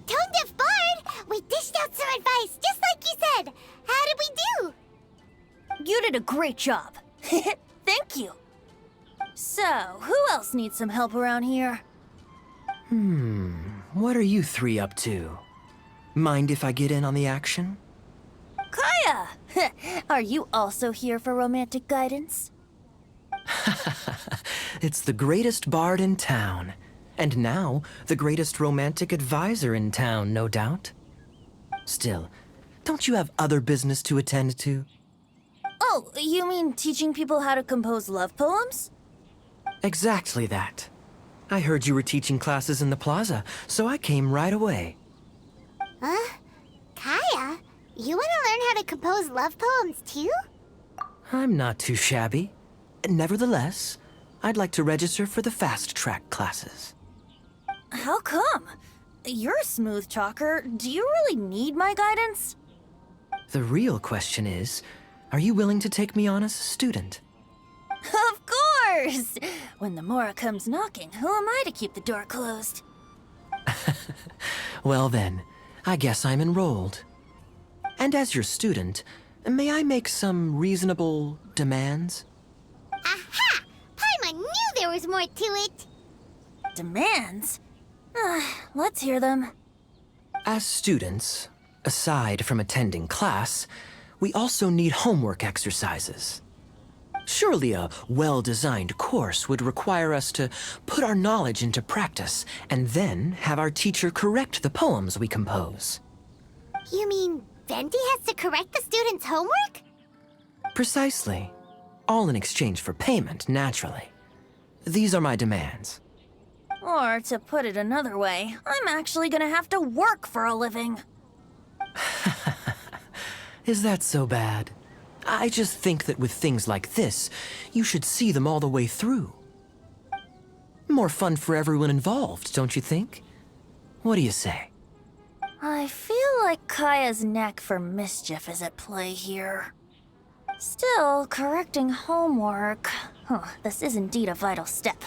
Tone Deaf Bard! We dished out some advice, just like you said. How did we do? You did a great job. Thank you. So, who else needs some help around here? What are you three up to? Mind if I get in on the action? Kaya! Are you also here for romantic guidance? It's the greatest bard in town. And now, the greatest romantic advisor in town, no doubt. Still, don't you have other business to attend to? Oh, you mean teaching people how to compose love poems? Exactly that. I heard you were teaching classes in the plaza, so I came right away. Huh? Kaya? You want to learn how to compose love poems too? I'm not too shabby. Nevertheless, I'd like to register for the fast-track classes. How come? You're a smooth talker. Do you really need my guidance? The real question is, are you willing to take me on as a student? Of course! When the Mora comes knocking, who am I to keep the door closed? Well then, I guess I'm enrolled. And as your student, may I make some reasonable demands? Aha! Paimon knew there was more to it! Demands? Let's hear them. As students, aside from attending class, we also need homework exercises. Surely a well-designed course would require us to put our knowledge into practice and then have our teacher correct the poems we compose. You mean Venti has to correct the students' homework? Precisely. All in exchange for payment, naturally. These are my demands. Or, to put it another way, I'm actually gonna have to work for a living. Is that so bad? I just think that with things like this, you should see them all the way through. More fun for everyone involved, don't you think? What do you say? I feel like Kaya's knack for mischief is at play here. Still, correcting homework. This is indeed a vital step.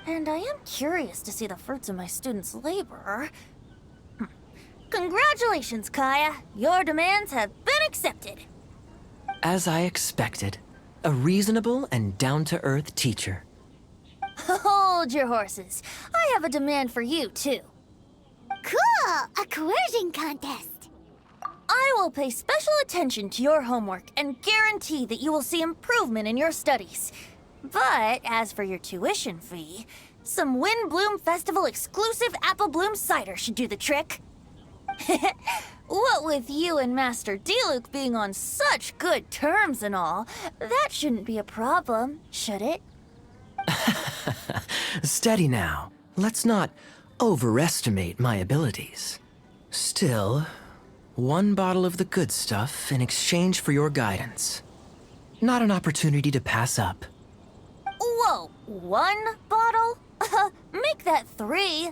And I am curious to see the fruits of my students' labor. Congratulations, Kaya! Your demands have been accepted. As I expected, a reasonable and down-to-earth teacher. Hold your horses. I have a demand for you, too. Cool! A coercion contest! I will pay special attention to your homework and guarantee that you will see improvement in your studies. But as for your tuition fee, some Windbloom Festival exclusive Apple Bloom cider should do the trick. What with you and Master Diluc being on such good terms and all, that shouldn't be a problem, should it? Steady now. Let's not overestimate my abilities. Still, one bottle of the good stuff in exchange for your guidance. Not an opportunity to pass up. Whoa, one bottle? Make that 3.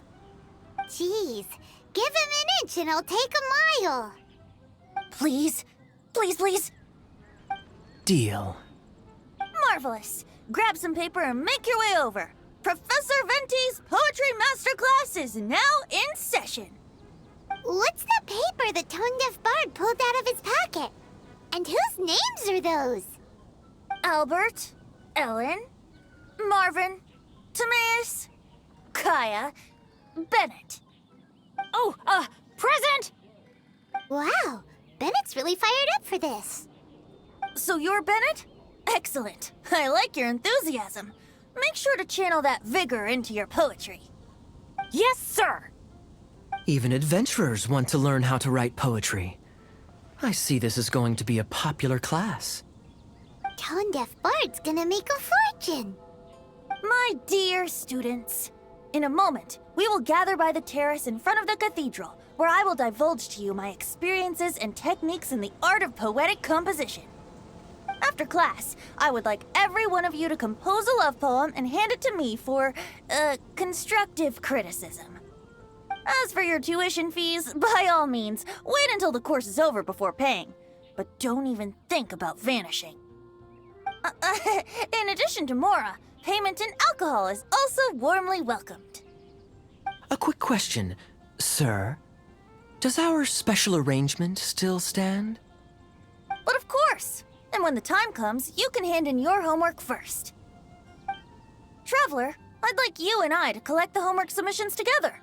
Jeez, give him an inch and I'll take a mile. Please, please, please. Deal. Marvelous. Grab some paper and make your way over. Professor Venti's Poetry Masterclass is now in session. What's the paper the Tone Deaf Bard pulled out of his pocket? And whose names are those? Albert, Ellen, Marvin, Timaeus, Kaya, Bennett. Oh, present! Wow, Bennett's really fired up for this. So you're Bennett? Excellent. I like your enthusiasm. Make sure to channel that vigor into your poetry. Yes, sir! Even adventurers want to learn how to write poetry. I see this is going to be a popular class. Tone Deaf Bard's gonna make a fortune. My dear students, in a moment, we will gather by the terrace in front of the cathedral, where I will divulge to you my experiences and techniques in the art of poetic composition. After class, I would like every one of you to compose a love poem and hand it to me for, constructive criticism. As for your tuition fees, by all means, wait until the course is over before paying. But don't even think about vanishing. In addition to Mora, payment in alcohol is also warmly welcomed. A quick question. Sir, does our special arrangement still stand? But of course! And when the time comes, you can hand in your homework first. Traveler, I'd like you and I to collect the homework submissions together.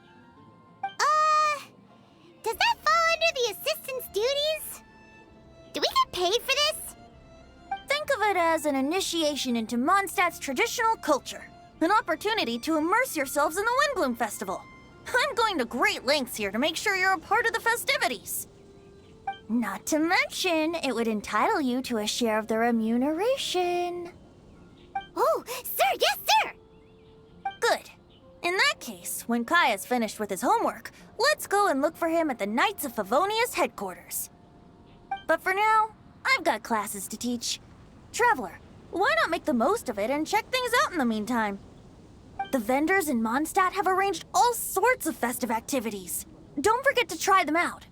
Does that fall under the assistant's duties? Do we get paid for this? Think of it as an initiation into Mondstadt's traditional culture. An opportunity to immerse yourselves in the Windbloom Festival. I'm going to great lengths here to make sure you're a part of the festivities. Not to mention, it would entitle you to a share of the remuneration. Oh, sir, yes, sir! Good. In that case, when Kaya's finished with his homework, let's go and look for him at the Knights of Favonius headquarters. But for now, I've got classes to teach. Traveler, why not make the most of it and check things out in the meantime? The vendors in Mondstadt have arranged all sorts of festive activities. Don't forget to try them out.